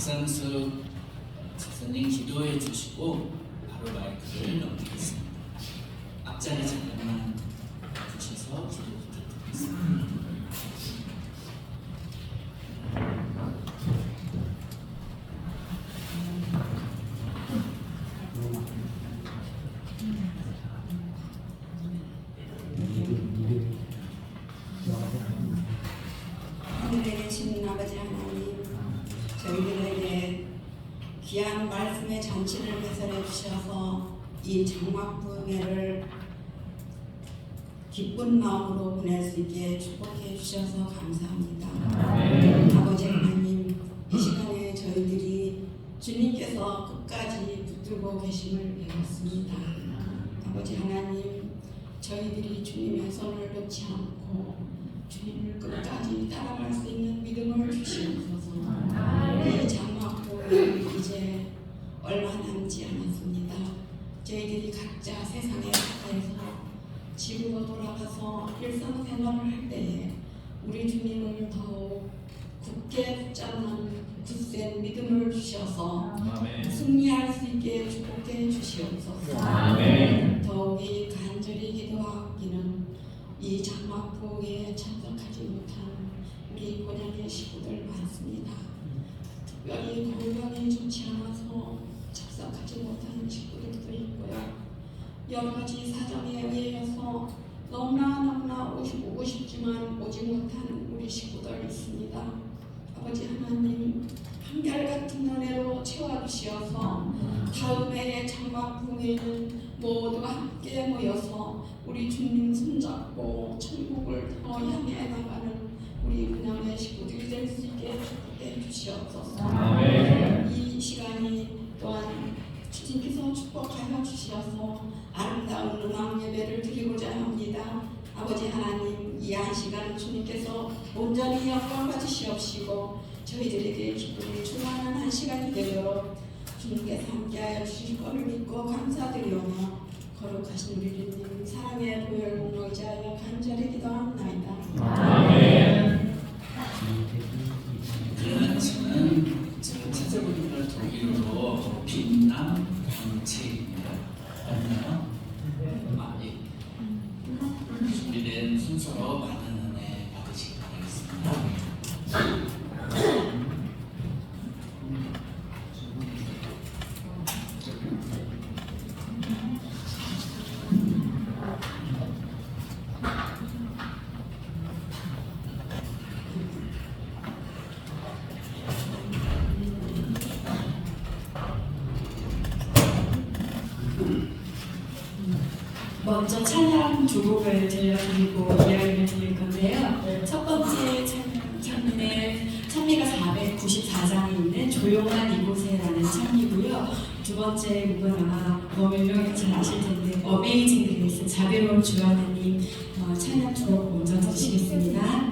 박상수 선생님 기도해 주시고 바로 마이크를 넘기겠습니다. 앞자리 잠깐만 주셔서 기도 부탁드리겠습니다. 하늘에 계신 아버지 하나님, 저희들에게 귀한 말씀의 잔치를 배설해 주셔서 이 장막부회를 기쁜 마음으로 보낼 수 있게 축복해 주셔서 감사합니다. 아버지 하나님, 이 시간에 저희들이 주님께서 끝까지 붙들고 계심을 배웠습니다. 아버지 하나님, 저희들이 주님의 손을 놓지 않고 주님을 끝까지 따라갈 수 있는 믿음을 주시옵소서. 이 장막부회 이제 얼마 남지 않았습니다. 저희들이 각자 세상에 가까이서 지구로 돌아가서 일상생활을 할 때에 우리 주님을 더욱 굳게 붙잡는 굳센 믿음을 주셔서 승리할 수 있게 축복해 주시옵소서. 더욱이 간절히 기도하기는 이 장막부회에 참석하지 못한 우리 고향의 식구들 많습니다. 특별히 건강이 좋지 않아서 참석하지 못한 식구들도 있고요. 여러 가지 사정에 의해서 너무나 오고 싶지만 오지 못한 우리 식구들 있습니다. 아버지 하나님, 한결같은 은혜로 채워주시어서 다음 해의 장막부회는 모두가 함께 모여서 우리 주님 손잡고 천국을 더 향해 나가는 우리 그냥의 식구들이 될 수 있게 축복해 주시옵소서. 이 시간이 또한 주님께서 축복하여 주시어서 아름다운 음악 예배를 드리고자 합니다. 아버지 하나님, 이 한 시간 주님께서 온전히 영광 받으시옵시고 저희들에게 기쁨이 충만한 한 시간이 되도록 주님께서 함께하여 주실 것을 믿고 감사드리오며 거룩하신 우리 주님 사랑의 보혈 공로이자하여 간절히 기도합나이다. 아멘. 저는 제가 찾아보는 걸 독일어로 빛남 광채입니다. 맞나요? 예. 준비된 순서로 많은 은혜 받으시기 바라겠습니다. 먼저 찬양 두 곡을 들려드리고 이야기를 드릴 건데요. 첫 번째 찬미는 찬미가 494장에 있는 조용한 이곳에라는 찬미고요. 두 번째 곡은 아마 너무 유명해 잘 아실 텐데 어메이징 그레이스 자비로운 주 하나님 찬양 두 곡 먼저 드리시겠습니다.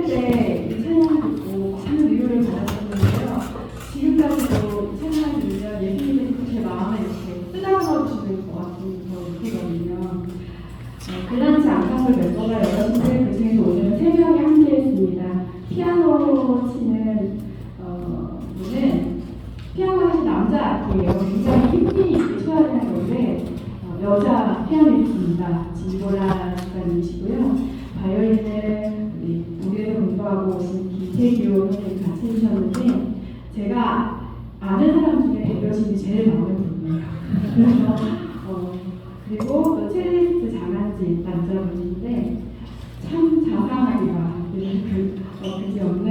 때 이 찬양을 듣고 많은 위로를 받았었는데요. 지금까지도 이 찬양을 들으면 예수님께서 제 마음에 이렇게 쓰다듬어 주시는 것 같은 그런 느끼거든요. 글란치 앙상블 멤버가 여럿인데 그 중에서 오늘은 3명이 함께했습니다. 피아노 치는 분은 피아노 하신 남자 악기예요. 굉장히 힘이 있게 쳐야 되는 건데 여자 피아니스트입니다. 진보라 작가님이시고요. 바이올린을 우리에서 공부하고 오신 김태규 선생님 같이 해주셨는데 제가 아는 사람 중에 배려심이 제일 마음에 들어요. 그래서 그리고 또 첼리스트 장한지 남자분인데 참 자상하기가 그지 없는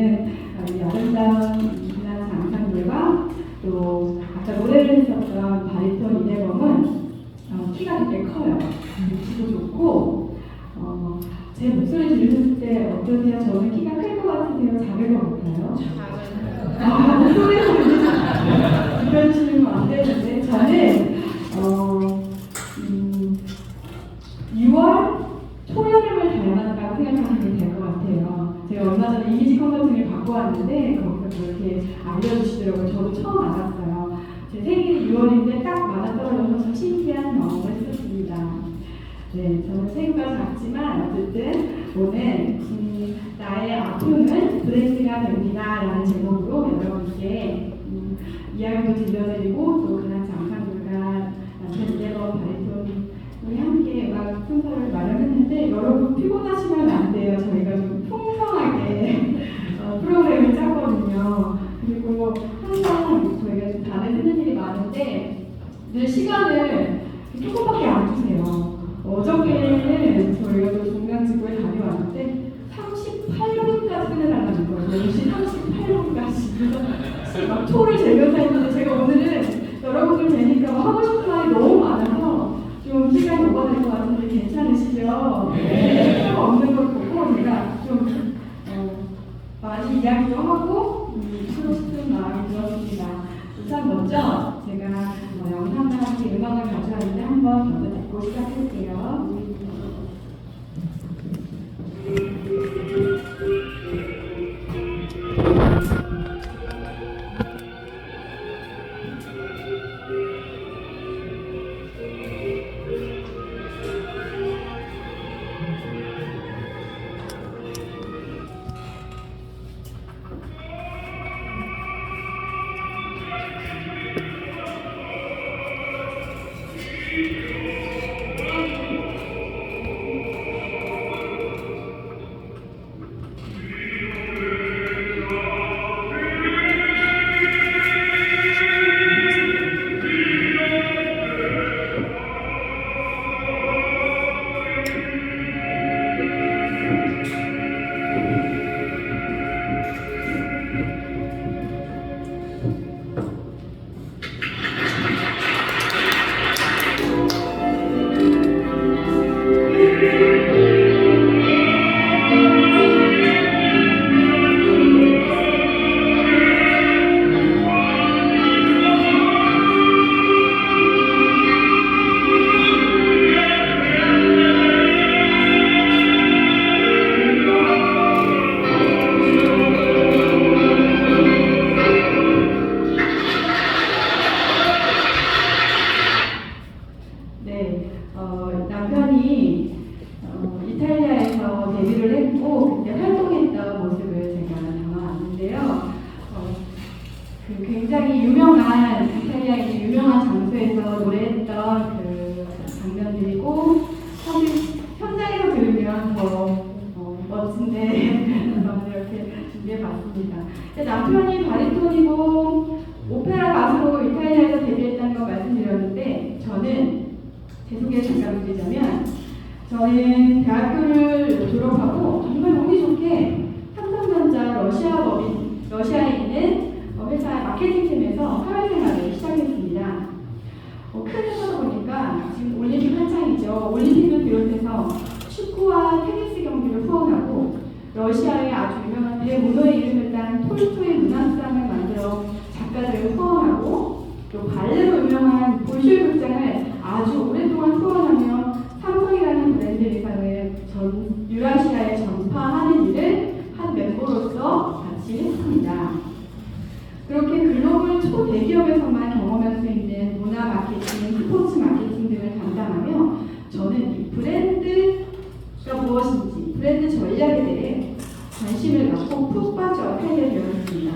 이 아름다운 이난 장상들과 또 아까 노래를 했었던 바리톤 이대범은 키가 되게 커요. 키도 좋고 제 목소리 들으셨을 때 어떠세요? 저는 키가 클 것 같으세요? 작을 것 같아요? 목소리가 들리죠? 이런 질문 안 되는데 저는 6월 초여름을 닮았다고 생각하시면 될 것 같아요. 제가 얼마 전에 이미지 컨설팅을 받고 왔는데 거기서 그렇게 알려주시더라고요. 저도 처음 알았어요. 제 생일이 6월인데 딱 맞아떨어져서 좀 신기한 경험을 했었습니다. 네, 저는 체구가 작지만 어쨌든 오늘 나의 아픔은 브레이크가 됩니다 라는 제목으로 여러분께 이야기도 들려드리고 또 그날 장상들과 남편 이대범 바리톤 우리 함께 음악 순서를 마련했는데 여러분 피곤하시면 안 돼요. 저희가 좀 풍성하게 프로그램을 짰거든요. 그리고 항상 저희가 좀 다른 하는 일이 많은데 늘 시간을 조금밖에 안 주세요. 어저께는 저희가 또 종강지구에 다녀왔는데 38분까지 끝내달라는 거예요. 10시 38분까지 막 초를 재면서 했는데 제가 오늘은 여러분들 뵈니까 하고 싶은 말이 너무 많아서 좀 시간이 오버될 것 같은데 괜찮으시죠? 네. 없는 걸 보고 제가 좀 많이 이야기도 하고 하고 싶은 마음이 들었습니다. 우선 먼저 제가 영상과 함께 음악을 가져왔는데 한번 먼저 듣고 시작할게요. 남편이 이탈리아에서 데뷔를 했고 그때 활동했던 모습을 제가 담아왔는데요. 굉장히 유명한 이탈리아의 유명한 장소에서 노래했던 그 장면들이고 사실 현장에서 들으면 더 멋진데 이렇게 준비해봤습니다. 남편이 바리톤이고 오페라 가수로 이탈리아에서 데뷔했다는 거 말씀드렸는데 저는 제 소개 잠깐 드리자면 저는 대학교를 졸업하고 정말 운이 좋게 삼성전자 러시아에 있는 회사 마케팅팀에서 사회생활을 시작했습니다. 큰 회사다 보니까 지금 올림픽 한창이죠. 올림픽을 비롯해서 축구와 테니스 경기를 후원하고 러시아의 아주 유명한 대문호의 이름을 딴 톨스토이 문학상을 만들어 작가들을 후원하고 또 발레로 유명한 볼쇼이 극장을 아주 오랫동안 후원하며 삼성이라는 브랜드 의상을 유라시아에 전파하는 일을 한 몇 저는 이 브랜드가 무엇인지, 브랜드 전략에 대해 관심을 갖고 푹 빠져 하게 되었습니다.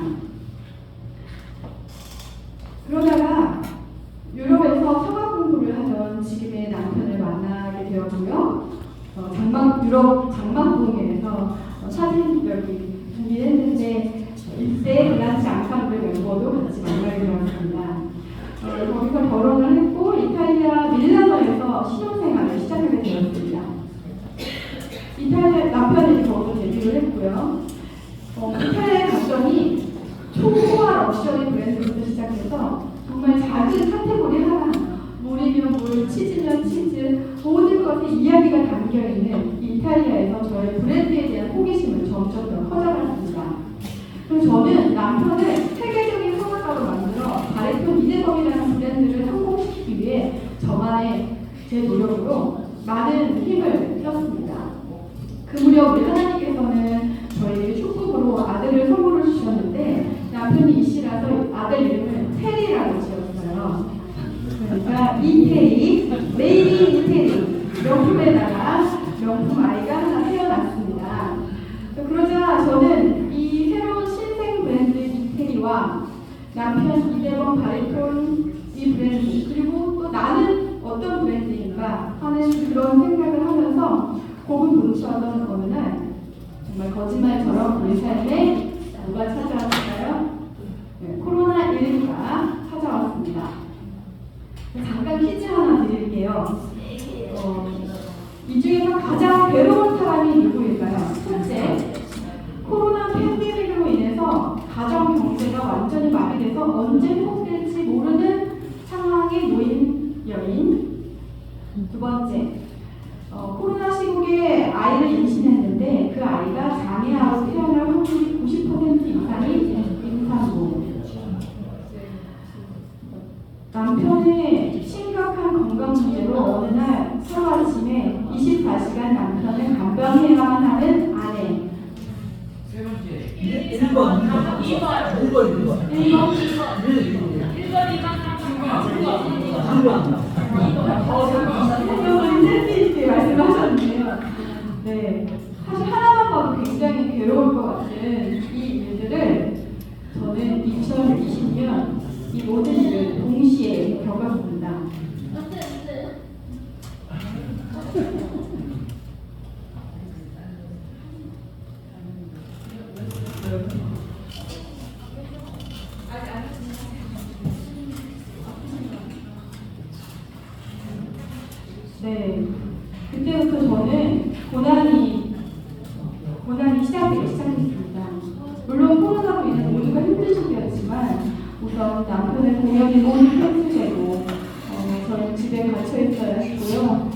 그러다가 유럽에서 성악 공부를 하던 지금의 남편을 만나게 되었고요. 유럽 장막공예에서 사진 여기 준비했는데 이때 글란스 앙상블 멤버도 같이 만나게 되었습니다. 거기서 결혼을 했고 이탈리아 밀라노에서 신혼생활을 시작하게 되었습니다. 이탈리아 남편이 거기서 데뷔를 했고요. 이탈리아의 가정이 초보와 럭셔리 브랜드부터 시작해서 정말 작은 카테고리 하나, 물이면 물, 치즈면 치즈, 모든 것에 이야기가 담겨있는 이탈리아에서 저의 브랜드에 대한 호기심은 점점 더 커져갔습니다. 그리고 저는 남편을 세계적인 성악가로 만들어 바리톤 이재범이라는 브랜드를 성공시키기 위해 저만의 제 노력으로 많은 힘을 썼습니다. 그 무렵 우리 하나님께서는 저에게 축복으로 아들을 선물을 주셨는데 남편이 이씨라서 아들 이름을 테리라고 지었어요. 그러니까 이태리, 메이드 인 이태리 명품에다가 명품 아이가 하나 태어났습니다. 그러자 저는 이 새로운 신생 브랜드 이태리와 남편 이재범 바리톤 이 브랜드 그리고 또 나는 어떤 브랜드인가 하는 그런 생각을 하면서 고군분투하던 어느 날 정말 거짓말처럼 우리 삶에 누가 찾아왔을까요? 네, 코로나19가 찾아왔습니다. 잠깐 퀴즈 하나 드릴게요. 이 중에서 가장 괴로운 사람이 누구일까요? 첫째, 코로나 팬데믹으로 인해서 가정 경제가 완전히 마비돼서 언제 회복될지 모르는 상황에 놓인 여인. 두 번째, 코로나 시국에 아이를 임신했는데 그 아이가 장애아로 태어날 확률이 90% 이상이 임산부. 남편의 심각한 건강 문제로 어느 날 하루아침에 24시간 남편을 간병해야만 하는 아내. 1번. 센스 말씀하셨는데요. 네, 사실 하나만 봐도 굉장히 괴로울 것 같은 이 일들을 저는 2020년 이 모든 일을 동시에 겪었습니다. 네, 그때부터 저는 고난이 시작되기 시작했습니다. 물론 코로나로 인해 모두가 힘드실 때였지만 우선 남편의 공연이 모두 캔슬되고 저는 집에 갇혀 있어야 했고요.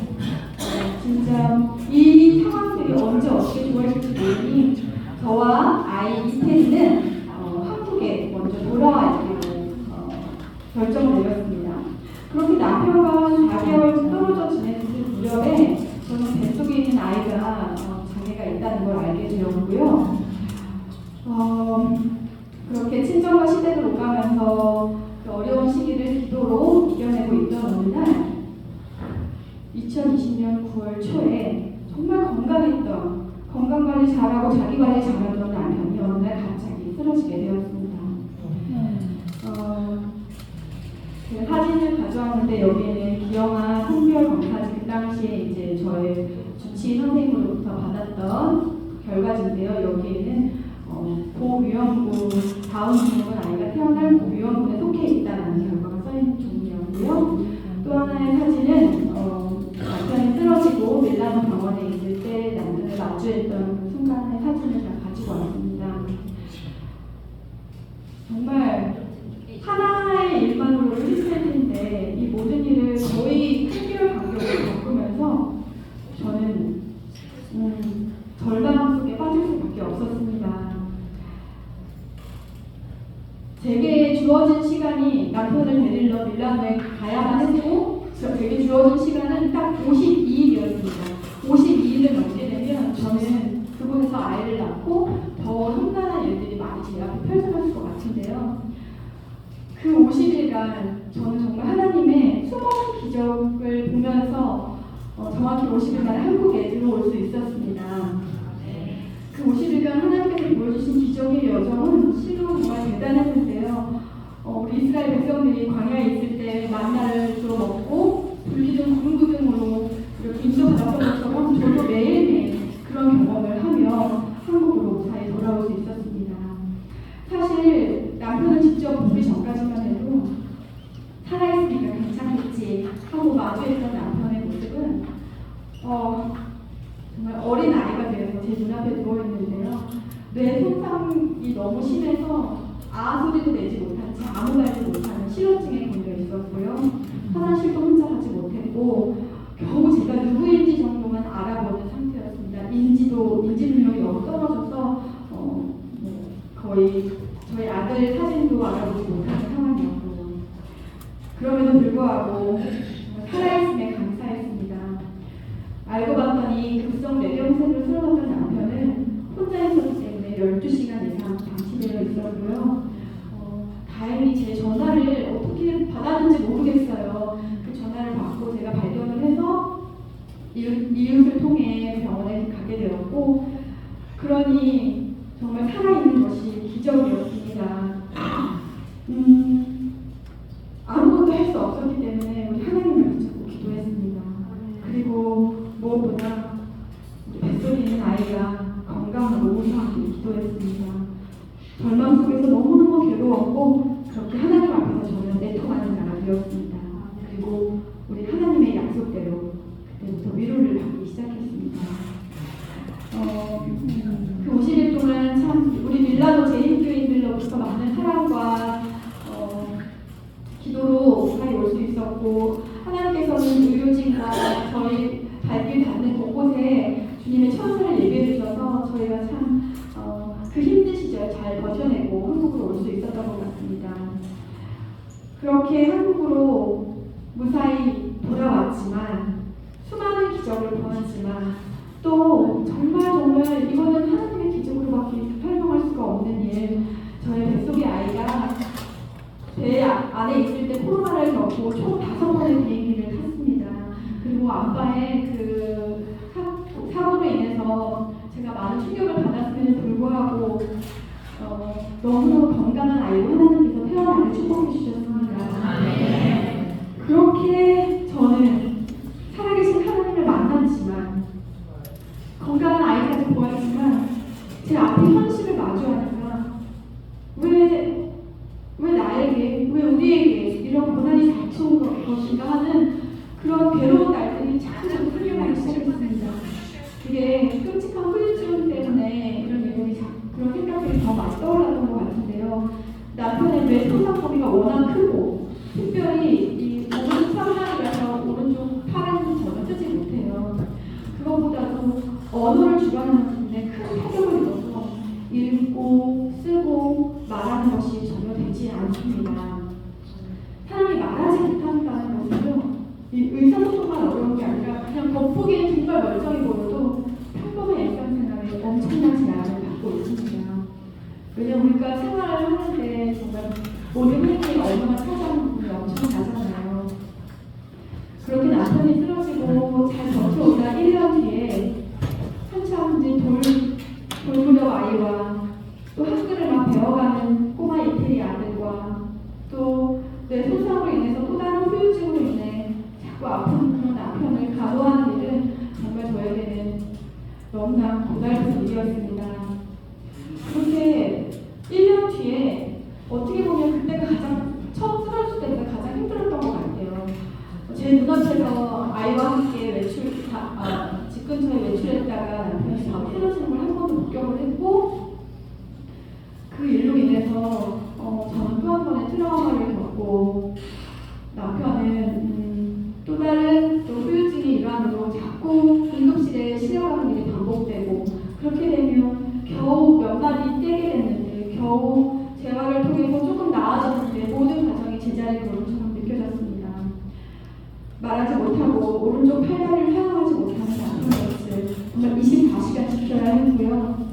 진짜 이 상황들이 언제 어떻게 좋아질지 모르니 저와 아이 이태리는 한국에 먼저 돌아와야 되고 결정을 내렸습니다. 그렇게 남편과 4개월 떨어져 지내는 무렵에 저는 뱃속에 있는 아이가 장애가 있다는 걸 알게 되었고요. 그렇게 친정과 시댁을 오가면서 그 어려운 시기를 기도로 이겨내고 있던 어느 날 2020년 9월 초에 정말 건강관리 잘하고 자기관리 잘하던 남편이 어느 날 갑자기 쓰러지게 되었습니다. 그 사진을 가져왔는데 여기에는 기영아 성별 검사지 그 당시에 이제 저의 주치의 선생님으로부터 받았던 결과지인데요. 여기에는 고위험군 다운 증후군 아이가 태어날 고위험군에 속해 있다는 결과가 써있는 종이었고요. 또 하나의 사진은 남편이 쓰러지고 밀라노 병원에 있을 때 남편을 마주했던 그 순간의 사진을 다 가지고 왔습니다. 정말 하나의 일만으로 했을 텐데 이 모든 일을 거의 8개월 간격으로 겪으면서 저는 절망 속에 빠질 수밖에 없었습니다. 제게 주어진 시간이 남편을 데리러 밀라노에 가야만 했고 제게 주어진 시간은 딱 52일이었습니다. 52일을 넘게 되면 저는 그곳에서 아이를 낳고 더 험난한 일들이 많이 제 앞에 펼쳐졌을 것 같은데요. 그 50일간 저는 정말 하나님의 수많은 기적을 보면서 정확히 50일 만에 한국에 들어올 수 있었습니다. 그 50일간 하나님께서 보여주신 기적의 여정은 실로 정말 대단했는데요. 우리 이스라엘 백성들이 광야에 있을 때 만나를 주로 먹고 불기둥 구름 기둥으로 이렇게 인도받았던 것처럼 저도 매일매일 그런 경험을 하며 한국으로 무사히 돌아올 수 있었습니다. 사실 남편을 직접 보기 전까지만 해도 살아있으니까 괜찮겠지 하고 마주했던 남편의 모습은 정말 어린 아이가 되어서 제 눈앞에 누워있는데요. 뇌 손상이 너무 심해서 소리도 내지 못한 채 아무 말도 못하는 실어증에 걸려 있었고요. 화장실도 혼자 가지 못했고 겨우 제가 누구인지 정도만 알아보는 상태였습니다. 인지 능력이 너무 떨어져서 거의 저희 아들 사진도 알아보지 못하는 상황이었고요. 그럼에도 불구하고 살아있음에 감사했습니다. 알고 봤더니 급성 뇌경색을 쓰러졌던 남편은 혼자 있었기 때문에 12시간 이상 방치되어 있었고요. 다행히 제 전화를 어떻게 받았는지 모르겠어요. 그 전화를 받고 제가 발견을 해서 이웃을 통해 병원에 가게 되었고, 그러니 정말 살아있는 것이 기적이었습니다. 아무것도 할 수 없었기 때문에 우리 하나님을 붙잡고 기도했습니다. 그리고 무엇보다 우리 뱃속에 있는 아이가 건강하고 무사하게 기도했습니다. 절망 속에서 너무너무 괴로웠고 그렇게 하나님 앞에서 저는 애통하는 자가 되었습니다. 그리고 우리 하나님의 약속대로 그때부터 위로를 받기 시작했습니다. 그 50일 동안 참 우리 밀라노 재림교인들로부터 많은 사랑과 기도로 무사히 올 수 있었고, 하나님께서는 의료진과 저희 발길 닿는 곳곳에 주님의 천사를 예배해 주셔서 저희가 참 그 힘든 시절 잘 버텨내고 한국으로 올 수 있었던 것 같습니다. 그렇게 한국으로 무사히 돌아왔지만 수많은 기적을 보았지만 또 정말 이거는 하나님의 기적으로밖에 설명할 수가 없는 일, 저의 뱃속의 아이가 배 안에 있을 때 코로나를 겪고 총 5번의 비행기를 탔습니다. 그리고 아빠의 그 사고로 인해서 제가 많은 충격을 받았음에도 불구하고 너무너무 건강한 아이로 하나님께서 태어나게 축복해 주셨습니다. 그렇게 저는 살아계신 하나님을 만났지만 건강한 아이까지 보았지만 제 앞에 현실을 마주하니까 왜 나에게, 왜 우리에게 이런 고난이 닥쳐온 것인가 하는 그런 괴로운 날들이 자꾸 풀려나기 시작했습니다. 이게 끔찍한 후유증 때문에 이런 일들이 그런 생각들이 더 많이 떠올랐던 것 같은데요. 남편의 뇌 손상 범위가 워낙 크고 특별히 이 오른쪽 삼각이라서 오른쪽 팔은 전혀 쓰지 못해요. 그것보다도 언어를 주관하는 데 큰 타격을 입어서 읽고 쓰고 말하는 것이 전혀 되지 않습니다. 사람이 말하지 못한다는 것은요, 이 의사소통만 어려운 게 아니라 그냥 겉보기엔 정말 멀쩡해 보여도 평범한 일상생활에 엄청난 제약을 받고 있습니다. 왜냐면 우리가 생활을 하는데 정말 모든 행위에 얼마나 차지하는 부분이 엄청나잖아요. 그렇게 남편이 쓰러지고 잘 버텨오다 1년 뒤에 한참 이제 돌무렵 아이와 또 한글을 막 배워가는 꼬마 이태리 아들과 또 내 손상으로 인해서 또 다른 후유증으로 인해 자꾸 아픈 그런 남편을 간호하는 일은 정말 저에게는 너무나 고달픈 일이었습니다. 그렇게 1년 뒤에 어떻게 보면 그때가 처음 쓰러질 때가 가장 힘들었던 것 같아요. 제 눈앞에서 아이와 함께 집 근처에 외출했다가 남편이 바로 쓰러지는 걸 한 번도 목격을 했고, 그 일로 인해서 저는 또 한 번의 트라우마를 겪고, 남편은 또 다른 또 후유증의 일환으로 자꾸 응급실에 실려가는 일이 반복되고, 그렇게 되면 겨우 몇 마디 떼게 됐는데, 겨우 재활을 통해서 조금 나아졌는데 모든 과정이 제자리 걸음처럼 느껴졌습니다. 말하지 못하고 오른쪽 팔다리를 사용하지 못하는 남편의 것을 정말 24시간 지켜야 했고요.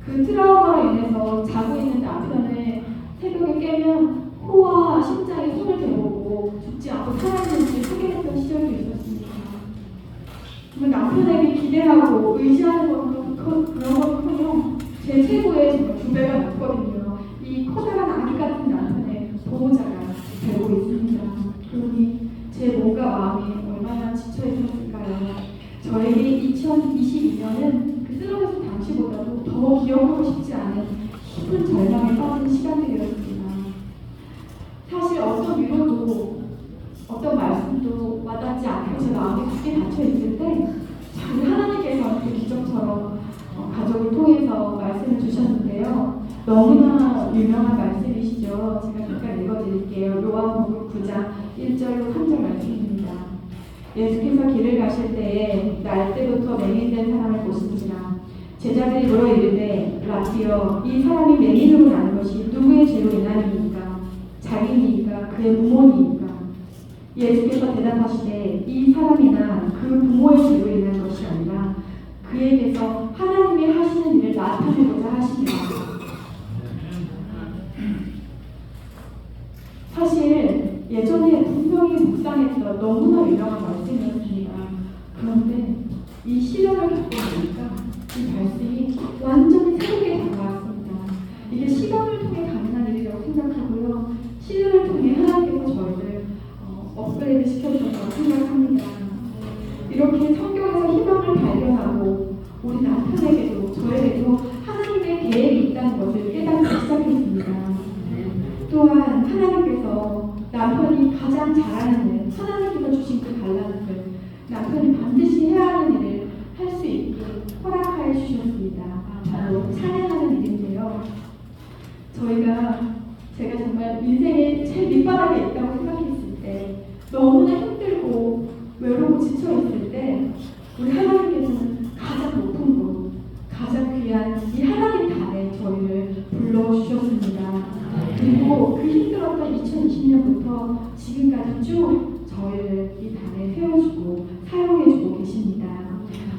그 트라우마로 인해서 자고 있는 남편을 새벽에 깨면 코와 심장에 손을 대보고 죽지 않고 살아있는지 확인했던 시절도 있었습니다. 남편에게 기대하고 의지하는 그런 것은커녕 제 최고의 정말 2배가 높거든요. 이 커다란 아기 같은 남편의 보호자가 되고 있습니다. 그러니 제 몸과 마음이 얼마나 지쳐 있었을까요? 저에게 2022년은 그 쓰러졌을 당시보다도 더 기억하고 싶지 않은 깊은 절망에 빠진 시간들이었습니다. 사실 어떤 위로도 어떤 말씀도 와닿지 않고 제 마음이 굳게 닫혀있을 때 우리 하나님께서 그 기적처럼 가족을 통해서 말씀을 주셨는데요. 너무나 유명한 말씀이시죠. 제가 잠깐 읽어드릴게요. 요한복음 9장 1절로 3절 말씀입니다. 예수께서 길을 가실 때에 날 때부터 맹인된 사람을 보시니라. 제자들이 물어 이르되 라비여 이 사람이 맹인으로 나는 것이 누구의 죄로 인하니이까? 자기니이까 그의 부모니이까? 예수께서 대답하시되 이 사람이나 그 부모의 죄로 인한 것이 아니라 그에게서 하나님이 하시는 일을 나타내고자 하시니라. 사실 예전에 분명히 묵상했던 너무나 유명한 말씀이었습니다. 그런데 이 시련을 겪고 보니까 이 말씀이 완전히 새롭게 다가왔습니다. 이게 시련을 통해 가능한 일이라고 생각하고요. 시련을 통해 하나님께서 저희를 업그레이드 시켜주셨다고 생각합니다. 이렇게 성경에서 희망을 발견하고 우리 남편에게도 저에게도 하나님의 계획이 있다는 것을 깨닫기 시작했습니다. 또한 하나님께서 남편이 가장 잘하는 일, 하나님께서 주신 그 달란트, 남편이 반드시 해야 하는 일을 할 수 있게 허락하여 주셨습니다. 바로 찬양하는 일인데요. 제가 정말 인생의 제일 밑바닥에 있다고 생각했을 때, 너무나 힘들고 외롭고 지쳐있을 때 우리 하나님께서는 가장 높은 곳, 가장 귀한 이 하나님 단에 저희를 불러주셨습니다. 그리고 그 힘들었던 2020년부터 지금까지 쭉 저희를 이 단에 세워주고 사용해주고 계십니다.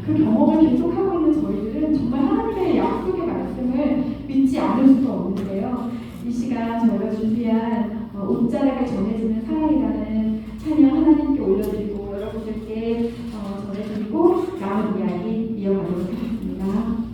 그 경험을 계속하고 있는 저희들은 정말 하나님의 약속의 말씀을 믿지 않을 수가 없는데요. 이 시간 저희가 준비한 옷자락에 전해지는 사랑이라는 찬양 하나님께 올려드리고 여러분들께 전해드리고 남은 이야기 이어가도록 하겠습니다.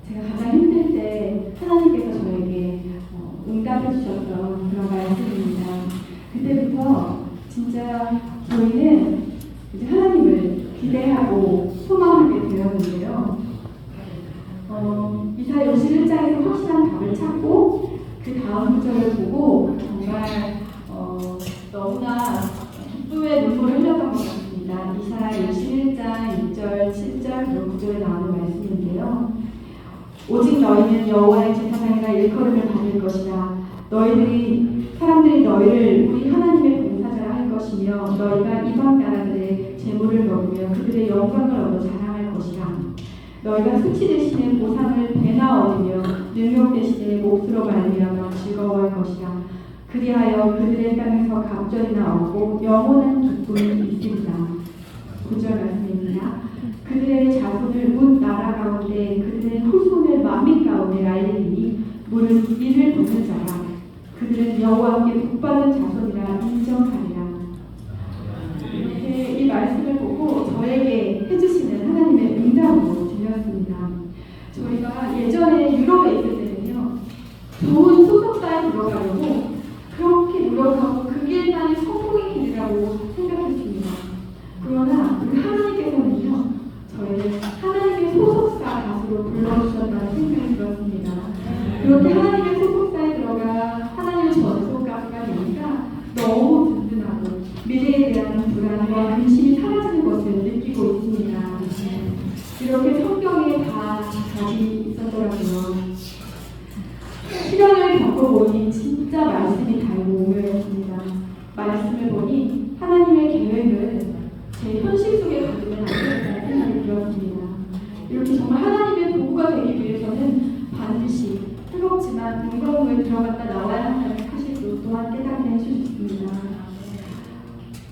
제가 가장 힘들 때 하나님께서 저에게 응답해 주셨던 그런 말씀입니다. 그때부터 진짜 저희는 이제 하나님을 기대하고 소망하게 되었는데요. 이사야 51장에서 확실한 답을 찾고 그 다음 구절을 보고 정말 너무나 기쁨의 눈물을 흘렸던 것 같습니다. 이사야 51장 6절, 7절 그리고 9절에 나오는 말씀인데요. 오직 너희는 여호와의 제사장이라 일컬음을 받을 것이라. 사람들이 너희를 우리 하나님의 봉사자라 할 것이며 너희가 이방 나라들의 재물을 먹으며 그들의 영광을 얻어 자랑할 것이라. 너희가 수치 대신에 보상을 배나 얻으며 능력 대신에 몫으로 말미암아 즐거워할 것이라. 그리하여 그들의 땅에서 갑절이나 얻고 영원한 기쁨이 있으리라. 9절 말씀입니다. 그들의 자손을 문 나라 가운데 그들의 후손을 만민 가운데 알리니 무릇 이를 돕는 자라. 그들은 여호와께 복받은 자손이라 인정하리라. 이렇게 이 말씀을 보고 저에게 해주시는 하나님의 응답으로 들렸습니다. 저희가 예전에 유럽에 있을 때는요, 좋은 소속사에 들어가려고 그렇게 노력하고 그 길만이 성공의 길이라고 생각했습니다. 그러나 우리 하나님께서는요, 저희를 하나님의 소속사 가수로 불러주셨다는 생각이 들었습니다. 그렇게 하나님의 소속사에 들어가 하나님의 전속 가수가 되니까 너무 든든하고 미래에 대한 불안과 근심이 사라지는 것을 느끼고 있습니다. 이렇게 성경에 다 답이 있었더라고요. 시련을 겪어보니 진짜 말씀이 달고 오묘했습니다. 말씀을 보니 하나님의 계획을 제 현실 속에 가지면 안 된다는 생각이 들었습니다. 이렇게 정말 하나님의 도구가 되기 위해서는 반드시 뜨겁지만 무거움을 들어갔다 나와야 한다는 사실도 또한 깨닫게 해주셨습니다.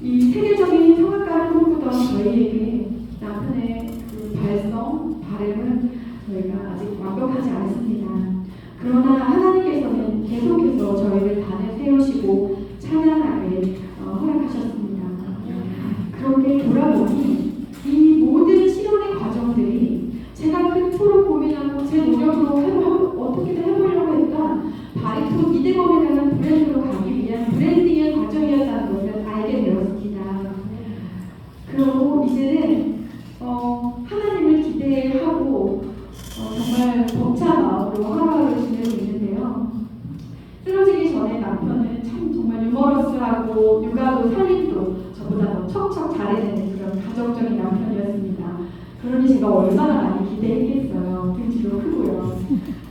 이 세계적인 성악가를 꿈꾸던 저희에게 남편의 그 발음은 저희가 아직 완벽하지 않습니다. 그러나 하나님께서는 계속해서 저희를 단에 세우시고 찬양하게 허락하셨습니다. 그렇게 돌아보니 이 모든 실현의 과정들이 제가 그토록 고민하고 제 노력으로 어떻게든 해보려고 했던 바리톤 이대범이라는 브랜드로 가기 위한 브랜딩의 과정이었다는 것을 알게 되었습니다. 그리고 이제는 하나님을 기대하고 정말 벅찬 마음으로 하루하루 지내고 있는데요. 쓰러지기 전에 남편은 참 정말 유머러스하고 육아도 살림도 저보다 더 척척 잘해내는 그런 가정적인 남편이었습니다. 그러니 제가 얼마나 많이 기대했겠어요. 등치도 크고요.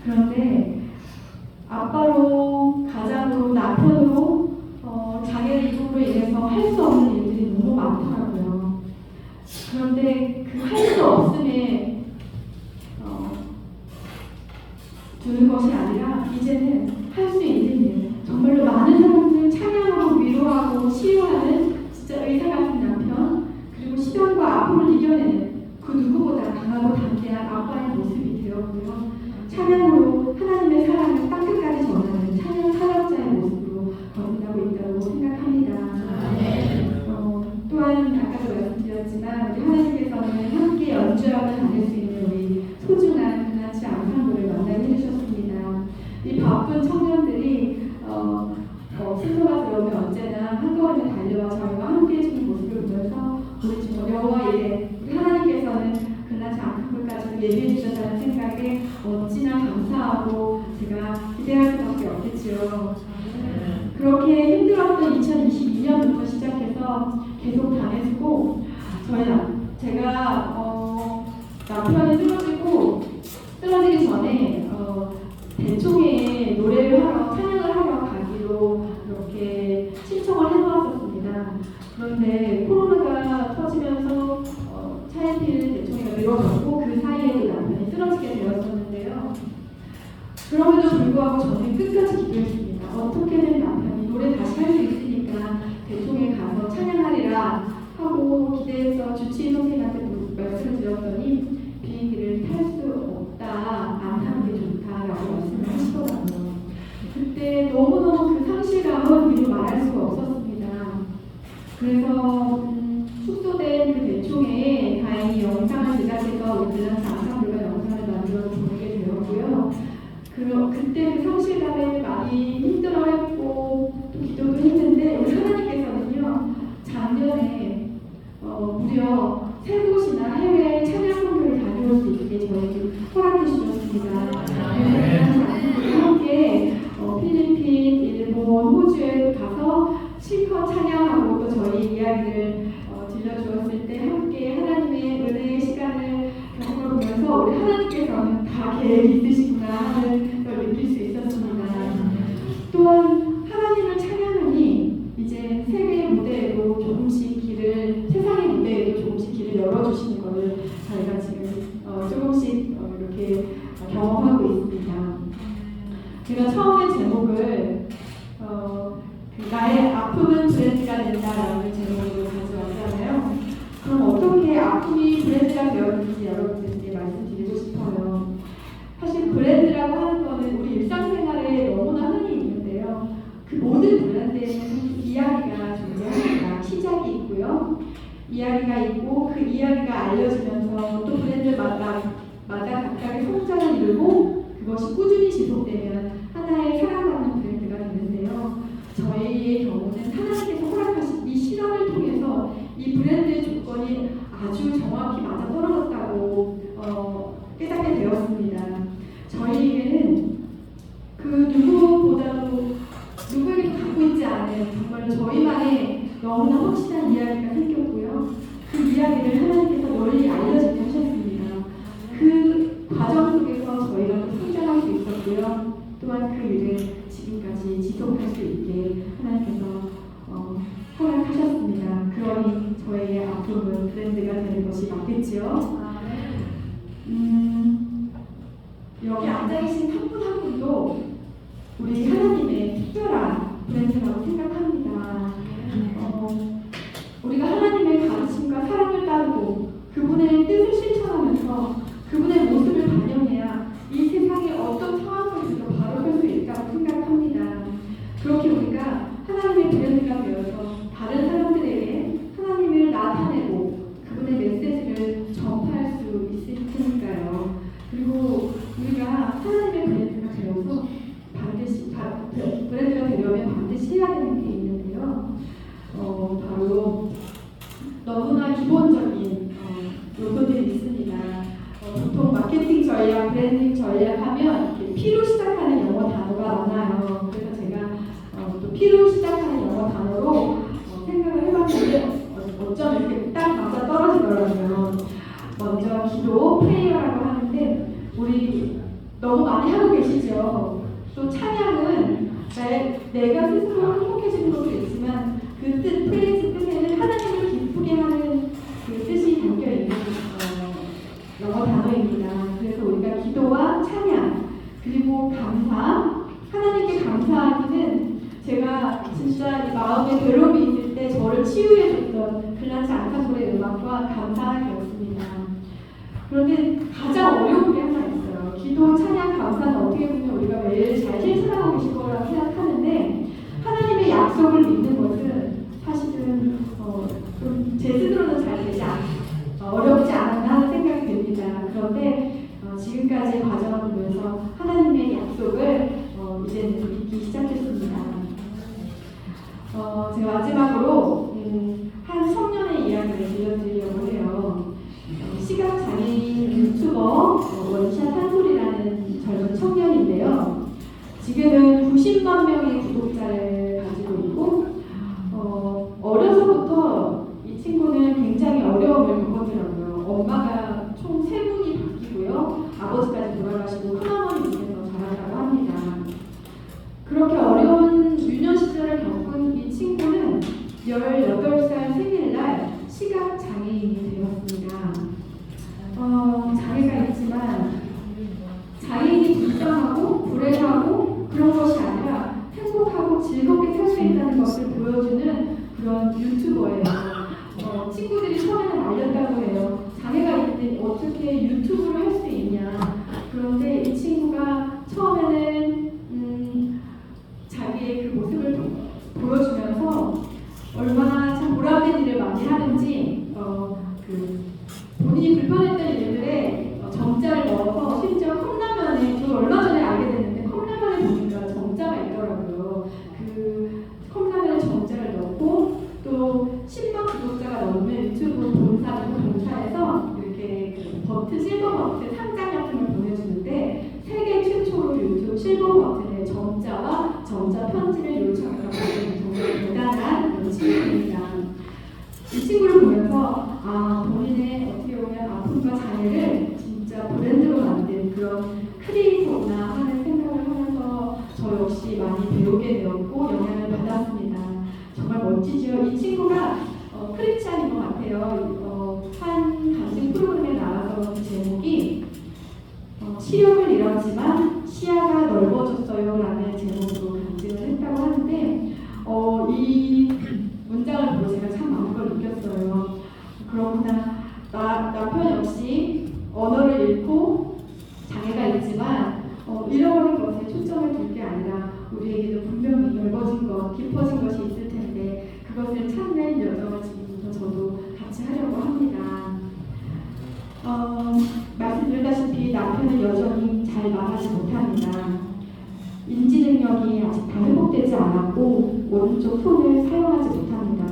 그런데 아빠로, 가장으로, 남편으로 장애를 입음으로 인해서 할 수 없는 일들이 너무 많더라고요. 그런데 그 할 수 없음에 두는 것이 아니라 이제는 할 수 있는 일, 정말로 많은 사람들 찬양하고 위로하고 치유하는 진짜 의사 같은 남편, 그리고 시련과 아픔을 이겨내는 그 누구보다 강하고 담대한 아빠의 모습이 되었고요. 찬양으로 하나님의 사랑을 땅끝까지 전하는 찬양 사역자의 모습으로 거듭나고 있다고 생각합니다. 또한 아까도 말씀드렸지만 우리 하나님께서는 함께 연주하며 다닐 수 있는 우리 소중한 그나치 앙상블을 만나게 해주셨습니다. 이 바쁜 청년들이 신소가 들어오면 언제나 한꺼번에 달려와 저희와 함께 해주는 모습을 보면서 우리 주 여호와 이래 우리 하나님께서는 그나치 앙상블까지 예비해 주셨다는 생각에 어찌나 감사하고 제가 기대할 수밖에 없겠지요. 그렇게 힘들었던 2022년부터 시작해서 계속 당해주고 제가 남편이 쓰러지기 전에 대총회에 노래를 하러 찬양을 하러 가기로 이렇게 신청을 해놓았었습니다. 그런데 코로나가 터지면서 차일피일 대총회가 미뤄졌고 그 사이에도 남편이 쓰러지게 되었었는데요. 그럼에도 불구하고 저는 끝까지 기도했습니다. 어떻게든 남편이 노래 다시 할 수 있으니까 대통령에 가서 찬양하리라 하고 기대해서 주치의 선생님한테 말씀을 드렸더니 비행기를 탈 수 없다, 안 타는 게 좋다라고 말씀을 하시더라고요. 그때 너무너무 그 상실감은 미리 말할 수가 없었습니다. 그래서 축소된 그 대총회에 다행히 영상을 제작해서 우리는 앙상블과 주에 가서 실컷 찬양하고 또 저희 이야기를 들려주었을 때 함께 하나님의 은혜의 시간을 겪어보면서 우리 하나님께서는 다 계획이 있으시구나 하는 걸 느낄 수 있었습니다. 또한 하나님을 찬양하니 이제 세계의 무대에도 조금씩 길을, 세상의 무대에도 조금씩 길을 열어주시는 것을 저희가 지금 조금씩 이렇게 경험하고 있습니다. 제가 처음에 제목을 나의 아픔은 브랜드가 된다라는 제목으로 가져왔잖아요. 그럼 어떻게 아픔이 브랜드가 되었는지 여러분들께 말씀드리고 싶어요. 사실 브랜드라고 하는 거는 우리 일상생활에 너무나 흔히 있는데요. 그 모든 브랜드에는 이야기가 존재합니다. 시작이 있고요. 이야기가 있고 그 이야기가 알려지면서 또 브랜드마다 각각의 성장을 이루고 그것이 꾸준히 지속되면 하나의 사랑받는 브랜드가 되는데요. 저희의 경우는 하나님께서 허락하신 이 실험을 통해서 이 브랜드의 조건이 아주 정확히 맞아떨어졌다고 깨닫게 되었습니다. 저희에게는 그 누구보다도 누구에게도 갖고 있지 않은 정말로 저희만의 너무나 확실한 이야기가 생겼고요. 그 이야기를 하나님께서 널리 알려지게 하셨습니다. 그 과정 속에서 저희가 또 성장할 수 있었고요. 또한 그 일을 지금까지 지속할 수 있게 하나님께서 허락하셨습니다. 그러니 저희의 아픔은 브랜드가 되는 것이 맞겠지요. 여기 앉아계신 한 분 한 분도 우리 하나님의 특별한 브랜드라고 생각합니다. 우리가 하나님의 가르침과 사랑을 따르고 그분의 뜻을 실천하면서 그분의 모습을 반영해야 이 세상에 어떤 상황 속에서도 바로 설 수 있다고 생각합니다. 그렇게 우리가 하나님의 브랜드가 되어서 다른 사람들에게 하나님을 나타내고 그분의 메시지를 전파할 수 있을 테니까요. 그리고 우리가 하나님의 브랜드가 되어서 반드시 브랜드가 되려면 반드시 해야 되는 게 있는데요. 바로 너무나 기본적인 요소들이 있습니다. 보통 마케팅 전략, 브랜딩 전략 하면 P로 시작하는 영어 단어가 많아요. 그래서 제가 또 P로 시작하는 영어 단어로 생각을 해봤는데 어쩜 이렇게 딱 맞아 떨어지더라고요. 먼저 기도, 프레이어라고 하는데 우리 너무 많이 하고 계시죠. 또 찬양은 내가 스스로 행복해지는 것도 있지만 그 뜻, 프레이즈 뜻에는 하나님을 기쁘게 하는 그 뜻이 담겨있는 영어 단어입니다. 그래서 우리가 기도와 찬양 그리고 감사, 하나님께 감사하기는 제가 진짜 이 마음에 괴로움이 있을 때 저를 치유해줬던 글라치 앙카솔의 음악과 감사하기였습니다. 그런데 가장 어려운 게 하나 있어요. 기도, 찬양, 감사는 어떻게 보면 우리가 매일 잘 실천하고 계실 거라고 생각하는데 하나님의 약속을 믿는 것은 사실은 좀 제 스스로는 잘 되지 어렵지 않았나 하는 생각이 듭니다. 그런데 지금까지 과정을 보면서 하나님의 약속을 이제는 믿기 시작했습니다. 제가 마지막으로 한 청년의 이야기를 들려드리려고 해요. 시각장애인 유튜버 원샷 한솔이라는 젊은 청년인데요. 지금은 90만 명의 구독자를 가지고 있고 어려서부터 이 친구는 굉장히 어려움을 겪었더라고요. 엄마가 총 3분이 바뀌고요. 아버지까지 돌아가시고 큰어머니 밑에서 자랐다고 합니다. 그렇게 어려운 유년 시절을 겪은 이 친구는 18살 생일날 시각장애인이 되었습니다. 장애가 있지만 장애인이 불쌍하고 불행하고 그런 것이 아니라 행복하고 즐겁게 살 수 있다는 것을 보여주는 그런 유튜버예요. 친구들이 처음에는 말렸다고 해요. 장애가 있는데 어떻게 유튜브를 할 수 있냐. 그런데 이 친구가 처음에는 자기의 그 모습을 보여주면서 얼마나 참 보람된 일을 많이 하는지 본인이 불편했던 일들에 정자를 넣어서 심지어 컵라면에 저 얼마 전에 알게 됐는데 컵라면에 보니까 정자가 있더라고요. 그 컵라면에 정자를 넣고 또 10만 구독자가 넘는 유튜브 본사에서 이렇게 그 버튼, 실버 버튼 상장 같은 걸 보내주는데 세계 최초로 유튜브 실버 버튼에 정자와 정자 편지를 요청해서 멋지죠. 이 친구가 크리스찬인 것 같아요. 한 간증 프로그램에 나와서 그 제목이 시력을 잃었지만 시야가 넓어졌어요 라는 제목으로 간증을 했다고 하는데 이 문장을 보고 제가 참 많은 걸 느꼈어요. 그렇구나. 남편 역시 언어를 잃고 장애가 있지만 잃어버린 것에 초점을 둘 게 아니라 우리에게도 분명히 넓어진 것, 깊어진 것이 있을 텐데 그것을 찾는 여정을 지금부터 저도 같이 하려고 합니다. 말씀드렸다시피 남편은 여전히 잘 말하지 못합니다. 인지 능력이 아직 다 회복되지 않았고 오른쪽 손을 사용하지 못합니다.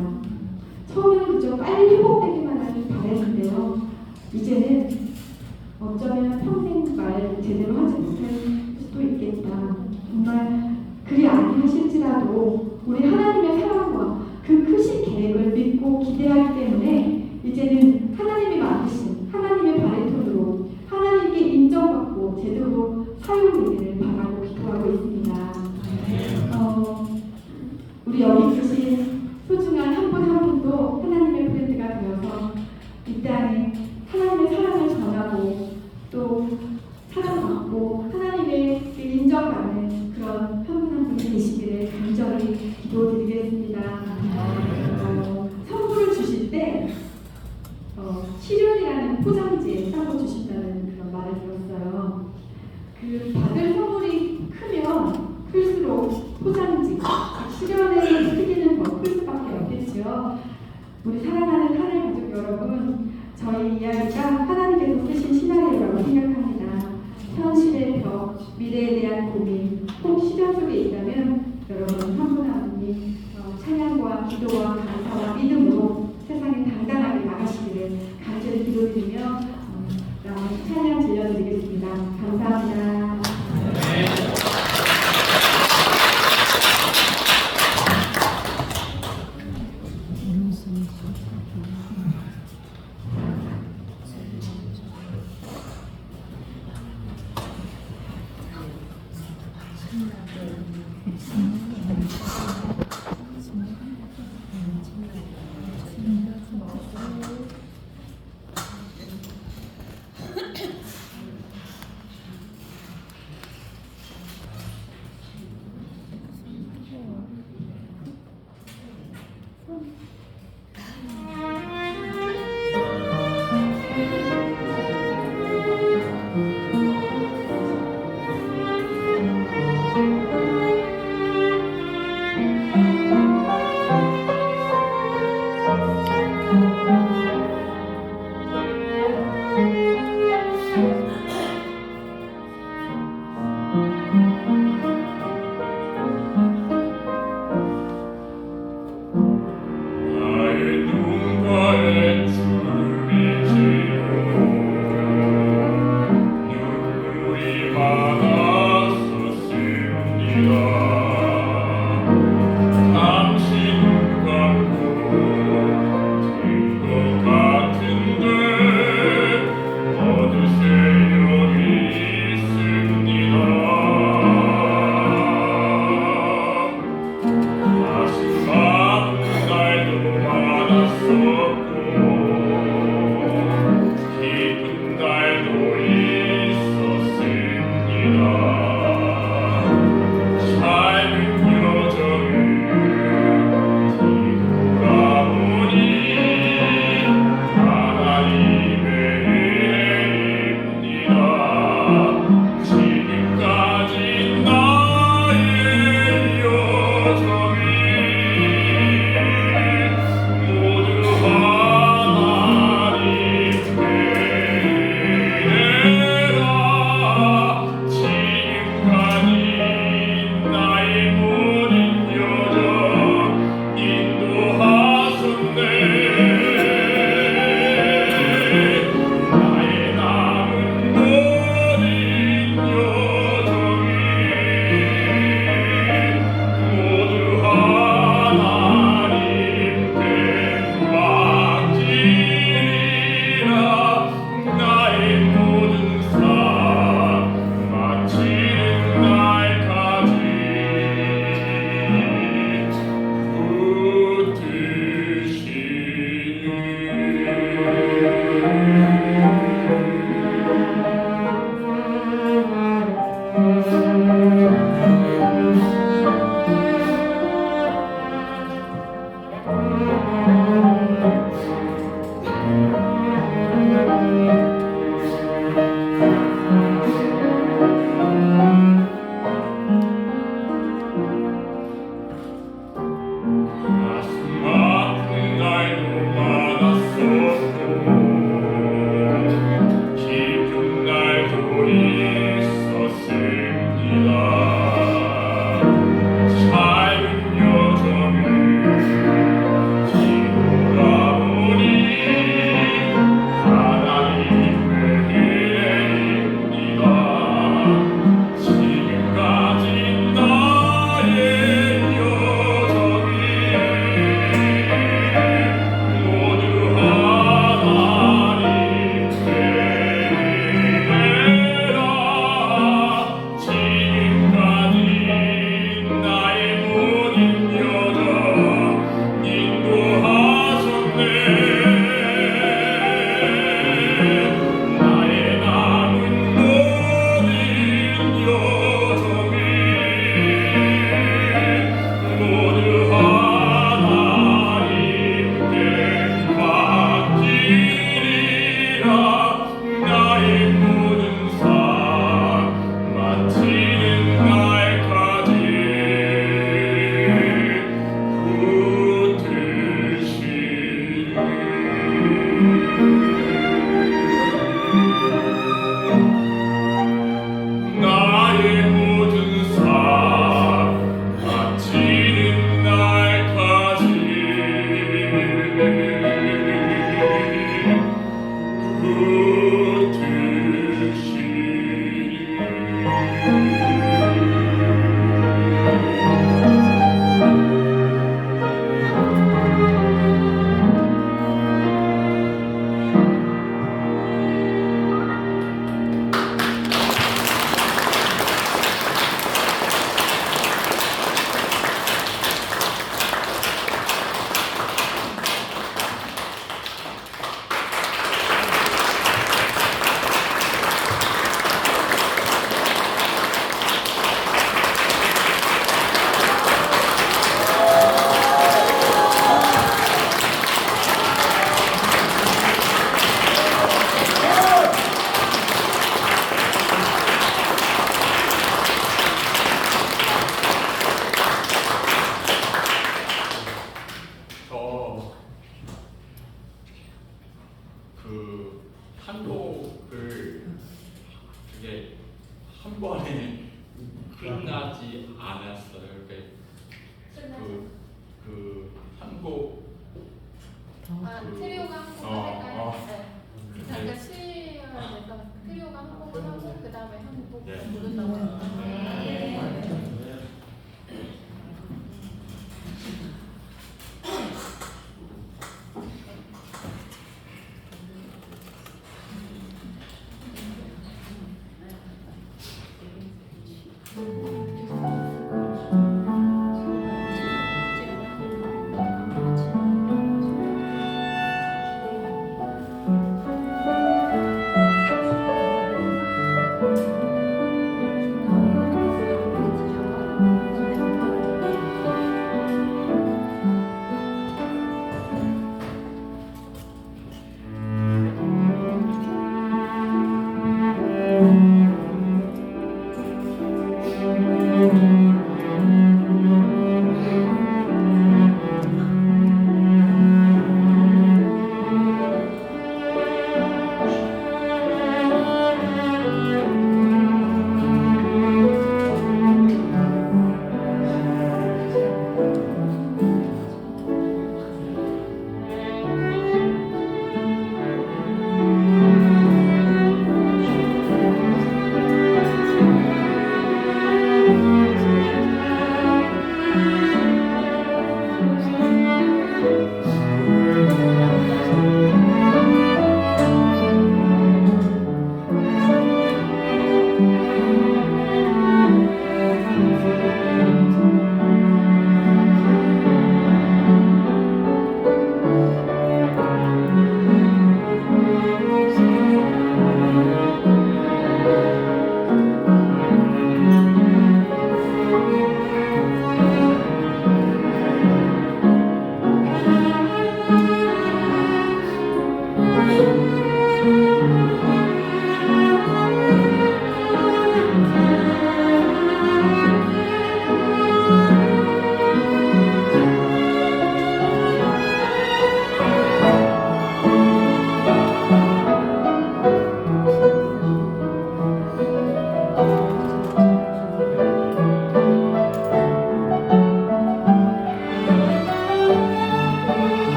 처음에는 그저 빨리 회복되기만 하길 바랬는데요. 이제는 어쩌면 평생 말 제대로 하지 못할 수도 있겠다. 정말 그리 아니하실지라도 우리 하나님의 사랑과 그 크신 계획을 믿고 기대하기 때문에 이제는 하나님이 만드신 하나님의 바리톤으로 하나님께 인정받고 제대로 사용되기를 바라고 기도하고 있습니다. 우리 여기 계신 소중한 한 분 한 분도 하나님의 브랜드가 되어서 이 땅에 하나님의 사랑을 전하고 또 사랑받고 하나님의 인정받는 그런 한 분 한 분이 되시기를 간절히 기도드리겠습니다. 선물을 주실 때 시련이라는 포장지에 싸고 주신다는 그런 말을 들었어요. 그 받을 선물이 크면 클수록 포장지, 시련의 크기는 더 클 수밖에 없겠죠. 우리 사랑하는 하늘 가족 여러분, 저희 이야기가 하나님께서 쓰신 시나리오라고 생각합니다. 현실의 벽, 미래에 대한 고민, 혹 시련 속에 있다면 여러분 한 분 한 분이 찬양과 기도와 감사와 믿음으로 세상에 당당하게 나가시기를 간절히 기도드리며 찬양 들려드리겠습니다. 감사합니다. 그게 한 번에 끝나지 않았어요. 한곡 트리오가 한 곡을 할까요? 네. 잠깐 쉬어야 될 것 같아요. 트리오가 한 곡을 하고 그 다음에 한 곡 네. 부른다고 했는데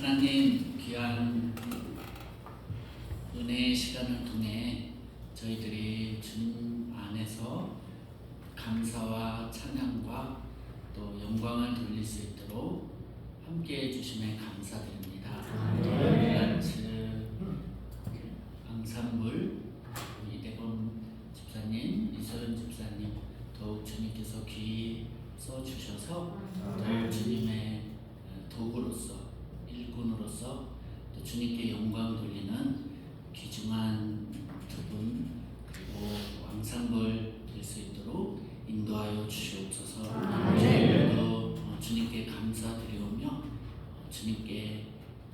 하나님 귀한 은혜의 시간을 통해 저희들이 주님 안에서 감사와 찬양과 또 영광을 돌릴 수 있도록 함께해 주심에 감사드립니다. 란츠 앙상블 이대범 집사님, 이소연 집사님 더욱 주님께서 귀히 써주셔서 더 주님의 도구로서 일꾼으로서 또 주님께 영광 돌리는 귀중한 두 분 그리고 앙상블 될 수 있도록 인도하여 주시옵소서. 저희들도 주님께 감사드리오며 주님께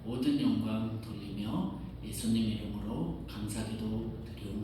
모든 영광 돌리며 예수님 이름으로 감사기도 드리옵나이다.